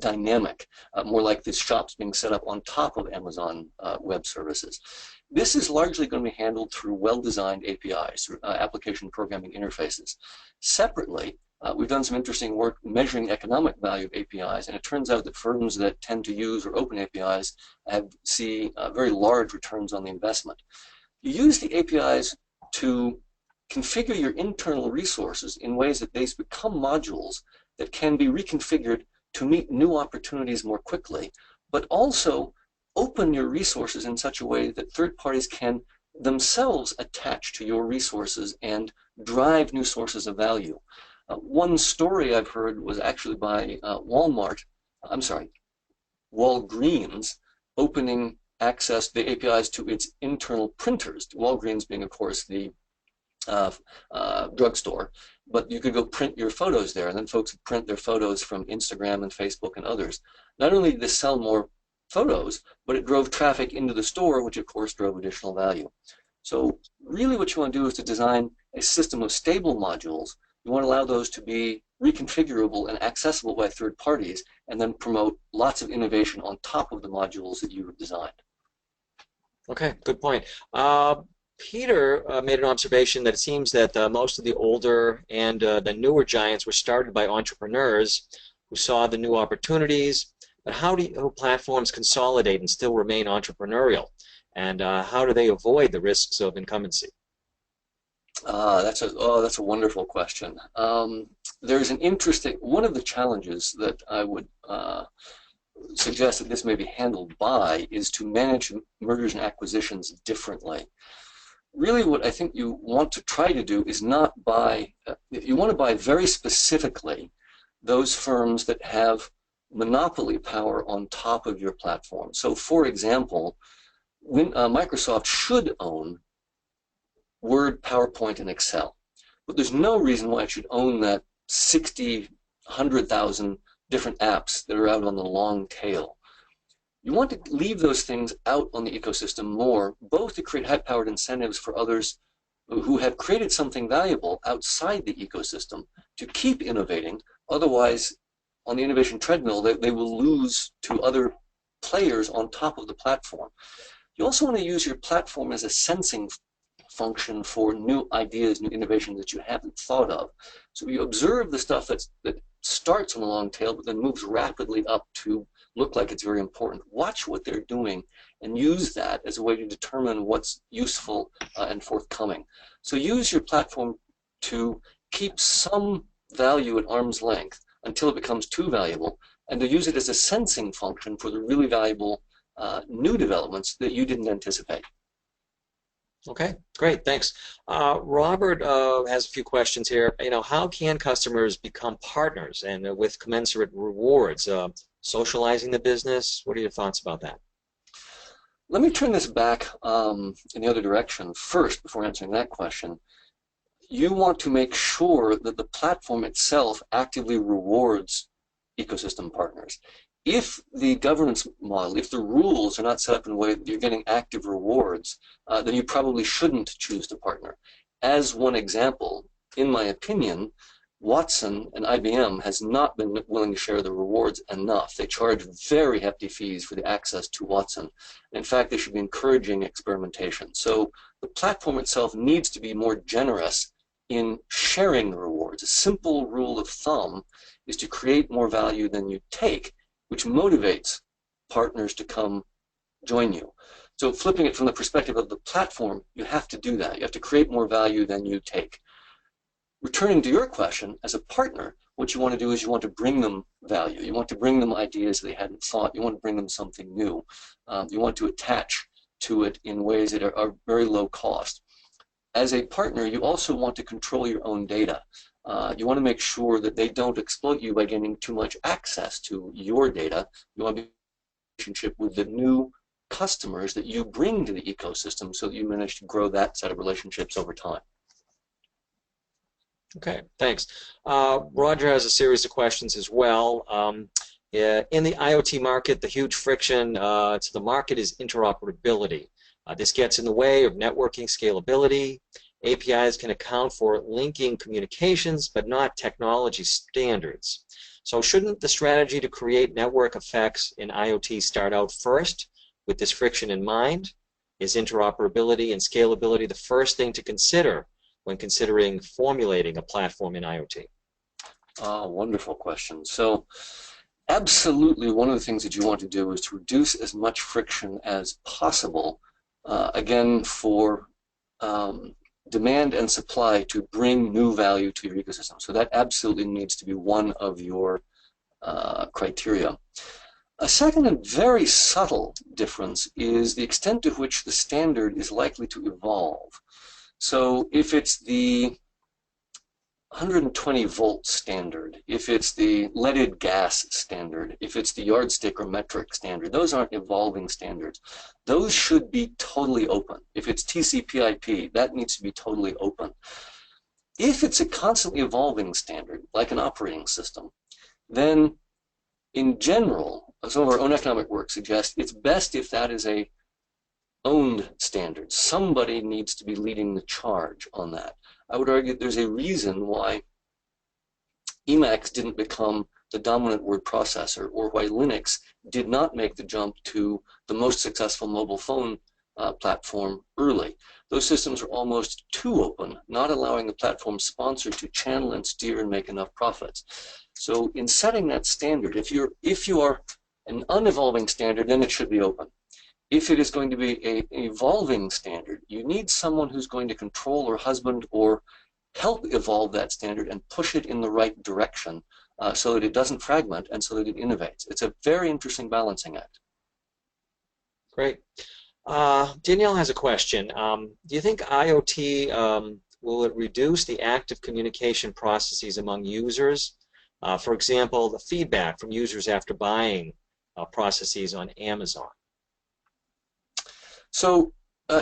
dynamic, more like the shops being set up on top of Amazon Web Services. This is largely going to be handled through well-designed APIs, application programming interfaces. Separately, we've done some interesting work measuring economic value of APIs, and it turns out that firms that tend to use or open APIs see very large returns on the investment. You use the APIs to configure your internal resources in ways that they become modules that can be reconfigured to meet new opportunities more quickly, but also open your resources in such a way that third parties can themselves attach to your resources and drive new sources of value. One story I've heard was actually by Walgreens opening access to the APIs to its internal printers. Walgreens being, of course, the drugstore, but you could go print your photos there, and then folks would print their photos from Instagram and Facebook and others. Not only did this sell more photos, but it drove traffic into the store, which of course drove additional value. So really what you want to do is to design a system of stable modules. You want to allow those to be reconfigurable and accessible by third parties, and then promote lots of innovation on top of the modules that you have designed. Okay, good point. Peter made an observation that it seems that most of the older and the newer giants were started by entrepreneurs who saw the new opportunities. But how do platforms consolidate and still remain entrepreneurial? And how do they avoid the risks of incumbency? That's a wonderful question. There's one of the challenges that I would suggest that this may be handled by is to manage mergers and acquisitions differently. Really what I think you want to try to do is not buy, you want to buy very specifically those firms that have monopoly power on top of your platform. So for example, Microsoft should own Word, PowerPoint, and Excel. But there's no reason why it should own that 60, 100,000 different apps that are out on the long tail. You want to leave those things out on the ecosystem more, both to create high-powered incentives for others who have created something valuable outside the ecosystem to keep innovating. Otherwise, on the innovation treadmill, they will lose to other players on top of the platform. You also want to use your platform as a sensing function for new ideas, new innovation that you haven't thought of. So you observe the stuff that starts on the long tail, but then moves rapidly up to look like it's very important. Watch what they're doing and use that as a way to determine what's useful and forthcoming. So use your platform to keep some value at arm's length until it becomes too valuable, and to use it as a sensing function for the really valuable new developments that you didn't anticipate. Okay, great, thanks. Robert has a few questions here. How can customers become partners and with commensurate rewards? Socializing the business, what are your thoughts about that? Let me turn this back in the other direction first before answering that question. You want to make sure that the platform itself actively rewards ecosystem partners. If the governance model, if the rules are not set up in a way that you're getting active rewards, then you probably shouldn't choose to partner. as one example, in my opinion, Watson and IBM has not been willing to share the rewards enough. They charge very hefty fees for the access to Watson. In fact, they should be encouraging experimentation. So the platform itself needs to be more generous in sharing the rewards. A simple rule of thumb is to create more value than you take, which motivates partners to come join you. So flipping it from the perspective of the platform, you have to do that. You have to create more value than you take. Returning to your question, as a partner, what you want to do is you want to bring them value. You want to bring them ideas they hadn't thought. You want to bring them something new. You want to attach to it in ways that are very low cost. As a partner, you also want to control your own data. You want to make sure that they don't exploit you by getting too much access to your data. You want to be in a relationship with the new customers that you bring to the ecosystem so that you manage to grow that set of relationships over time. Okay, thanks. Roger has a series of questions as well. In the IoT market, the huge friction to the market is interoperability. This gets in the way of networking scalability. APIs can account for linking communications, but not technology standards. So shouldn't the strategy to create network effects in IoT start out first with this friction in mind? Is interoperability and scalability the first thing to consider when considering formulating a platform in IoT? Wonderful question. So absolutely one of the things that you want to do is to reduce as much friction as possible, again, for demand and supply to bring new value to your ecosystem. So that absolutely needs to be one of your criteria. A second and very subtle difference is the extent to which the standard is likely to evolve. So if it's the 120 volt standard, if it's the leaded gas standard, if it's the yardstick or metric standard, those aren't evolving standards. Those should be totally open. If it's TCP/IP, that needs to be totally open. If it's a constantly evolving standard, like an operating system, then in general, some of our own economic work suggests it's best if that is a owned standard. Somebody needs to be leading the charge on that. I would argue there's a reason why Emacs didn't become the dominant word processor, or why Linux did not make the jump to the most successful mobile phone platform early. Those systems are almost too open, not allowing the platform sponsor to channel and steer and make enough profits. So in setting that standard, if you are an unevolving standard, then it should be open. If it is going to be an evolving standard, you need someone who's going to control or husband or help evolve that standard and push it in the right direction so that it doesn't fragment and so that it innovates. It's a very interesting balancing act. Great. Danielle has a question. Do you think IoT will it reduce the active communication processes among users? For example, the feedback from users after buying processes on Amazon. So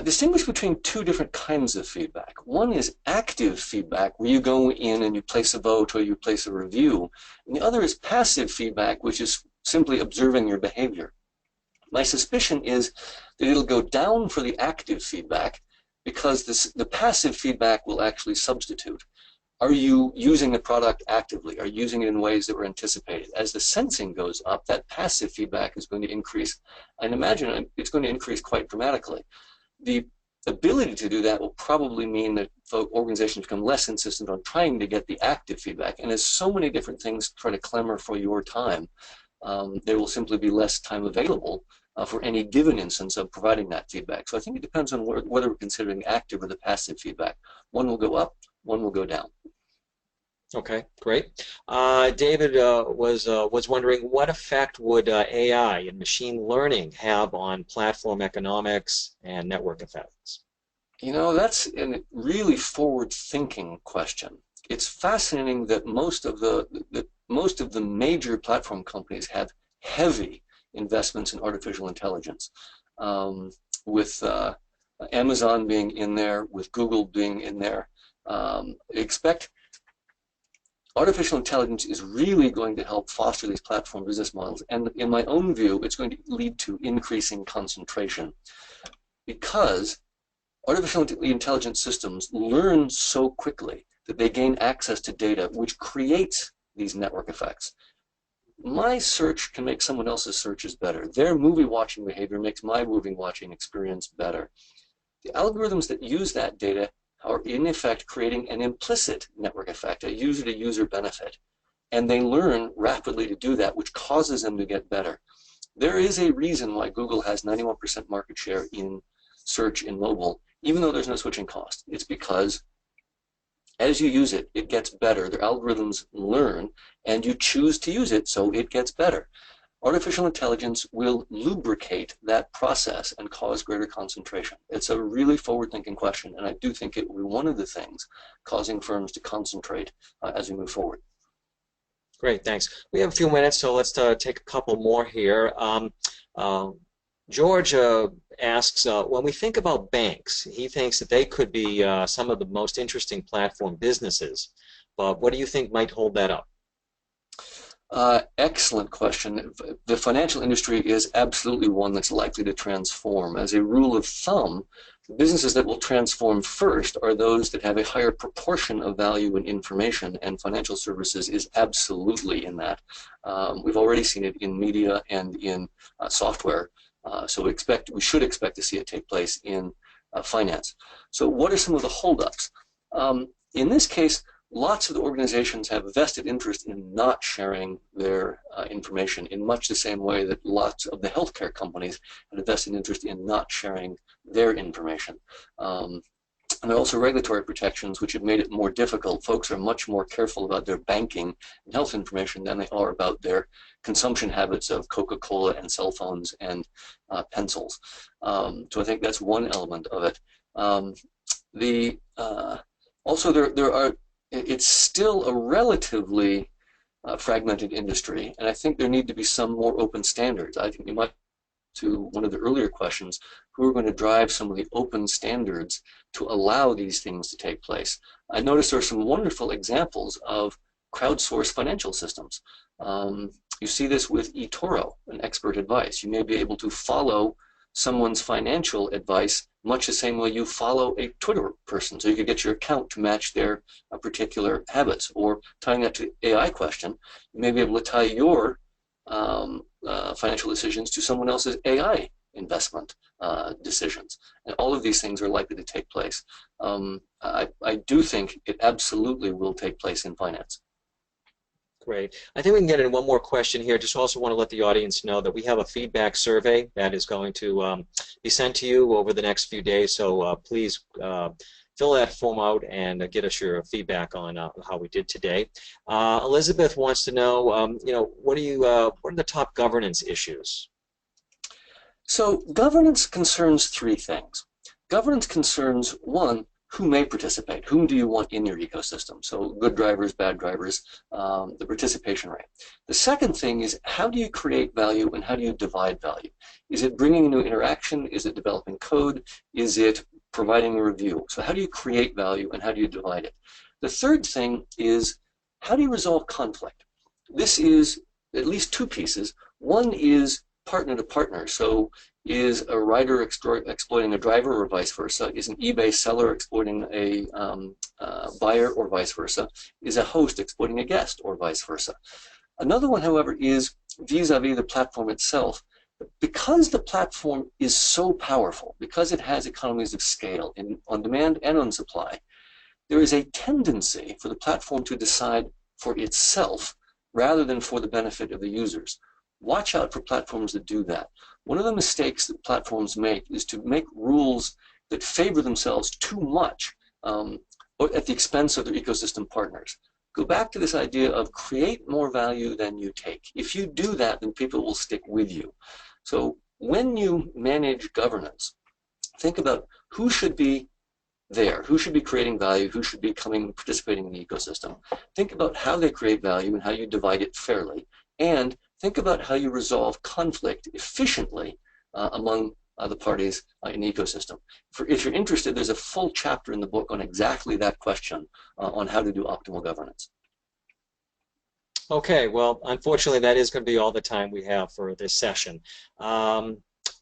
distinguish between two different kinds of feedback. One is active feedback, where you go in and you place a vote or you place a review. And the other is passive feedback, which is simply observing your behavior. My suspicion is that it'll go down for the active feedback because the passive feedback will actually substitute. Are you using the product actively? Are you using it in ways that were anticipated? As the sensing goes up, that passive feedback is going to increase. And imagine it's going to increase quite dramatically. The ability to do that will probably mean that organizations become less insistent on trying to get the active feedback. And as so many different things try to clamor for your time, there will simply be less time available for any given instance of providing that feedback. So I think it depends on whether we're considering active or the passive feedback. One will go up, one will go down. Okay, great. David was wondering, what effect would AI and machine learning have on platform economics and network effects? You know, that's a really forward-thinking question. It's fascinating that most of the major platform companies have heavy investments in artificial intelligence, with Amazon being in there, with Google being in there. Expect artificial intelligence is really going to help foster these platform business models, and in my own view, it's going to lead to increasing concentration, because Artificial intelligence systems learn so quickly that they gain access to data which creates these network effects. My search can make someone else's searches better. Their movie watching behavior makes my movie watching experience better. The algorithms that use that data are in effect creating an implicit network effect, a user-to-user benefit. And they learn rapidly to do that, which causes them to get better. There is a reason why Google has 91% market share in search in mobile, even though there's no switching cost. It's because as you use it, it gets better. Their algorithms learn, and you choose to use it, so it gets better. Artificial intelligence will lubricate that process and cause greater concentration. It's a really forward-thinking question, and I do think it will be one of the things causing firms to concentrate as we move forward. Great, thanks. We have a few minutes, so let's take a couple more here. George asks, when we think about banks, he thinks that they could be some of the most interesting platform businesses. But what do you think might hold that up? Excellent question. The financial industry is absolutely one that's likely to transform. As a rule of thumb, the businesses that will transform first are those that have a higher proportion of value in information, and financial services is absolutely in that. We've already seen it in media and in software, so we should expect to see it take place in finance. So what are some of the holdups? In this case, lots of the organizations have a vested interest in not sharing their information in much the same way that lots of the healthcare companies have a vested interest in not sharing their information. And there are also regulatory protections which have made it more difficult. Folks are much more careful about their banking and health information than they are about their consumption habits of Coca-Cola and cell phones and pencils. So I think that's one element of it. Also, it's still a relatively fragmented industry, and I think there need to be some more open standards. I think you might, to one of the earlier questions, who are going to drive some of the open standards to allow these things to take place. I noticed there are some wonderful examples of crowdsourced financial systems. You see this with eToro, an expert advice. You may be able to follow someone's financial advice much the same way you follow a Twitter person. So you could get your account to match their particular habits. Or tying that to AI question, you may be able to tie your financial decisions to someone else's AI investment decisions. And all of these things are likely to take place. I do think it absolutely will take place in finance. Great. I think we can get in one more question here. Just also want to let the audience know that we have a feedback survey that is going to be sent to you over the next few days. So please fill that form out and get us your feedback on how we did today. Elizabeth wants to know, what are the top governance issues? So governance concerns three things. Governance concerns, one, who may participate? Whom do you want in your ecosystem? So good drivers, bad drivers, the participation rate. The second thing is, how do you create value and how do you divide value? Is it bringing a new interaction? Is it developing code? Is it providing a review? So how do you create value and how do you divide it? The third thing is, how do you resolve conflict? This is at least two pieces. One is partner to partner. So is a rider exploiting a driver or vice versa? Is an eBay seller exploiting a buyer or vice versa? Is a host exploiting a guest or vice versa? Another one, however, is vis-a-vis the platform itself. Because the platform is so powerful, because it has economies of scale on demand and on supply, there is a tendency for the platform to decide for itself rather than for the benefit of the users. Watch out for platforms that do that. One of the mistakes that platforms make is to make rules that favor themselves too much at the expense of their ecosystem partners. Go back to this idea of create more value than you take. If you do that, then people will stick with you. So when you manage governance, think about who should be there, who should be creating value, who should be participating in the ecosystem. Think about how they create value and how you divide it fairly. And think about how you resolve conflict efficiently among the parties in the ecosystem. If you're interested, there's a full chapter in the book on exactly that question on how to do optimal governance. Okay, well, unfortunately, that is going to be all the time we have for this session.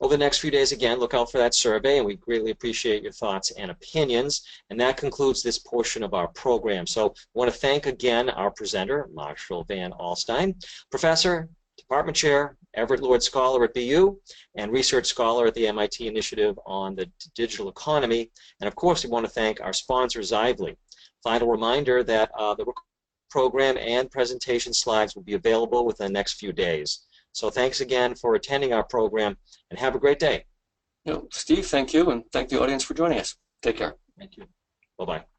Over the next few days, again, look out for that survey, and we greatly appreciate your thoughts and opinions. And that concludes this portion of our program. So I want to thank again our presenter, Marshall Van Alstyne, Professor, Department Chair, Everett Lord Scholar at BU, and Research Scholar at the MIT Initiative on the Digital Economy. And of course, we want to thank our sponsor, Xively. Final reminder that the program and presentation slides will be available within the next few days. So thanks again for attending our program, and have a great day. Steve, thank you, and thank the audience for joining us. Take care. Thank you. Bye-bye.